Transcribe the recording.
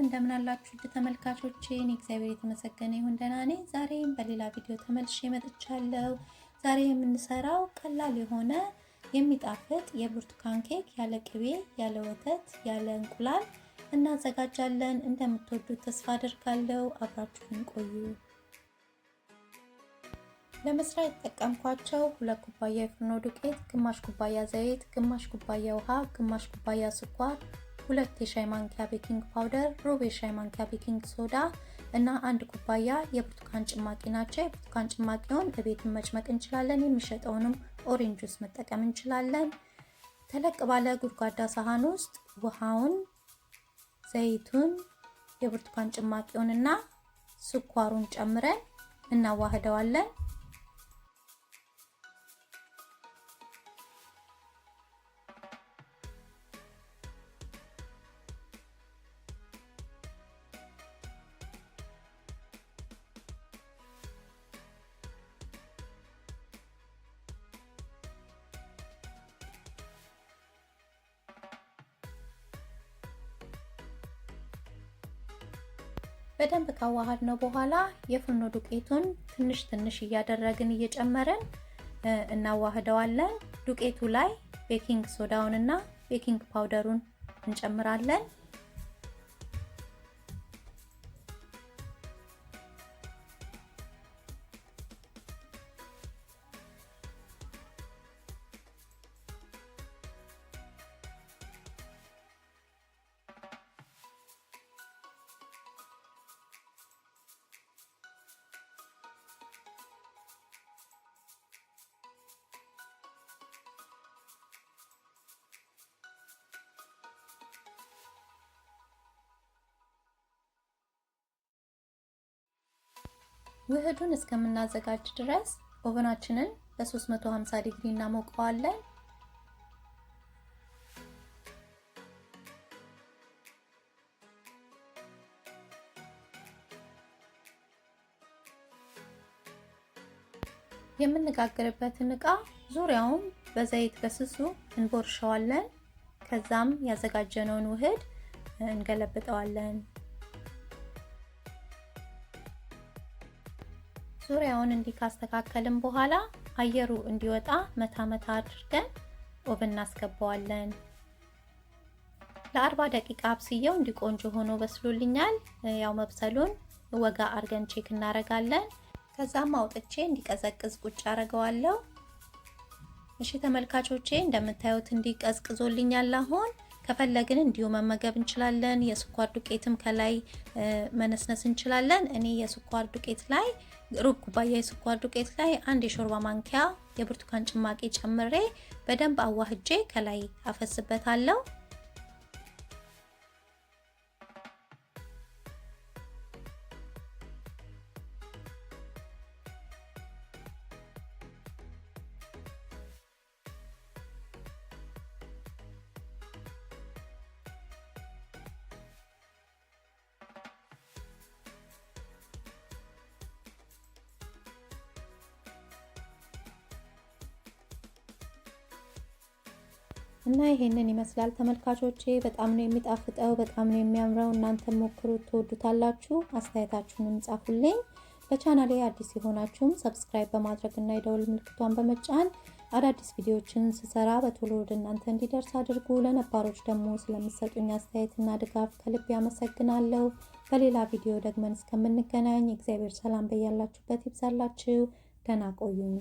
እንደምን አላችሁ ተመልካቾቼ? እግዚአብሔር የተመሰገነ ይሁን ደህና ነኝ። ዛሬም በሌላ ቪዲዮ ተመልሼ መጥቻለሁ። ዛሬ የምንሰራው ቀላል የሆነ የሚጣፍጥ የብርቱካን ኬክ ያለ ቅቤ፣ ያለ ወተት፣ ያለ እንቁላል እናዘጋጃለን። እንደምትወዱት ተስፋ አደርጋለሁ። አብራችሁን ቆዩ። ለመስራት የተጠቀምኳቸው 2 ኩባያ የፍርኖ ዱቄት፣ ግማሽ ኩባያ ዘይት፣ ግማሽ ኩባያ ውሃ፣ ግማሽ ኩባያ ስኳር፣ 2 የሻይማንኪያ ቤኪንግፓውደር፣ ሩብ የሻይማንኪያ ቤኪንግሶዳ እና 1 ኩባያ የብርቱካን ጭማቂ ናቸው። የብርቱካን ጭማቂውን በቤት መጭመቅ እንችላለን። የሚሸጠውንም ኦሬንጅ ጁስ መጠቀም እንችላለን። ተለቅ ባለ ጉድጓዳ ሳህን ውስጥ ውሃውን፣ ዘይቱን፣ የብርቱካን ጭማቂውን እና ስኳሩን ጨምረን እናዋህደዋለን። በደንብ ካዋሃድነው በኋላ የፍርኖ ዱቄቱን ትንሽ ትንሽ እያደረግን እየጨመረን እናዋህደዋለን። ዱቄቱ ላይ ቤኪንግ ሶዳውን እና ቤኪንግ ፓውደሩን እንጨምራለን። ውህዱን እስከምናዘጋጅ ድረስ ኦቨናችንን በ350 ዲግሪ እናሞቀዋለን። የምንጋግርበትን እቃ ዙሪያውን በዘይት በስሱ እንቦርሸዋለን። ከዛም ያዘጋጀነውን ውህድ እንገለብጠዋለን። ዙሪያውን እንዲካስተካከልን በኋላ አየሩ እንዲወጣ መታ መታ አድርገን ኦቨን እናስገባዋለን። ለ40 ደቂቃ አብስየው እንዲቆንጆ ሆኖ በስሎልኛል። ያው መብሰሉን ወጋ አድርገን ቼክ እናደርጋለን። ከዛም አውጥቼ እንዲቀዘቅዝ ቁጭ አደርገዋለሁ። እሺ ተመልካቾቼ እንደምታዩት እንዲቀዝቅዞልኛል። አሁን ከፈለግን እንዲሁ መመገብ እንችላለን። የስኳር ዱቄትም ከላይ መነስነስ እንችላለን። እኔ የስኳር ዱቄት ላይ ሩብ ኩባያ የስኳር ዱቄት ላይ 1 የሾርባ ማንኪያ የብርቱካን ጭማቂ ጨምሬ በደንብ አዋህጄ ከላይ አፈስበታለሁ። እና ይሄንን ይመስላል ተመልካቾቼ። በጣም ነው የሚጣፍጠው፣ በጣም ነው የሚያምረው። እናንተ ሞክሩት፣ ትወዱታላችሁ። አስተያየታችሁንም ጻፉልኝ። ለቻናሌ አዲስ የሆናችሁም ሰብስክራይብ በማድረግ እና የደወል ምልክቷን በመጫን አዳዲስ ቪዲዮዎችን ስሰራ በቶሎ ወደ እናንተ እንዲደርስ አድርጉ። ለነባሮች ደግሞ ስለምትሰጡኝ አስተያየትና ድጋፍ ከልብ ያመሰግናለሁ። በሌላ ቪዲዮ ደግመን እስከምንገናኝ እግዚአብሔር ሰላም በያላችሁበት ይብዛላችሁ። ደህና ቆዩኝ።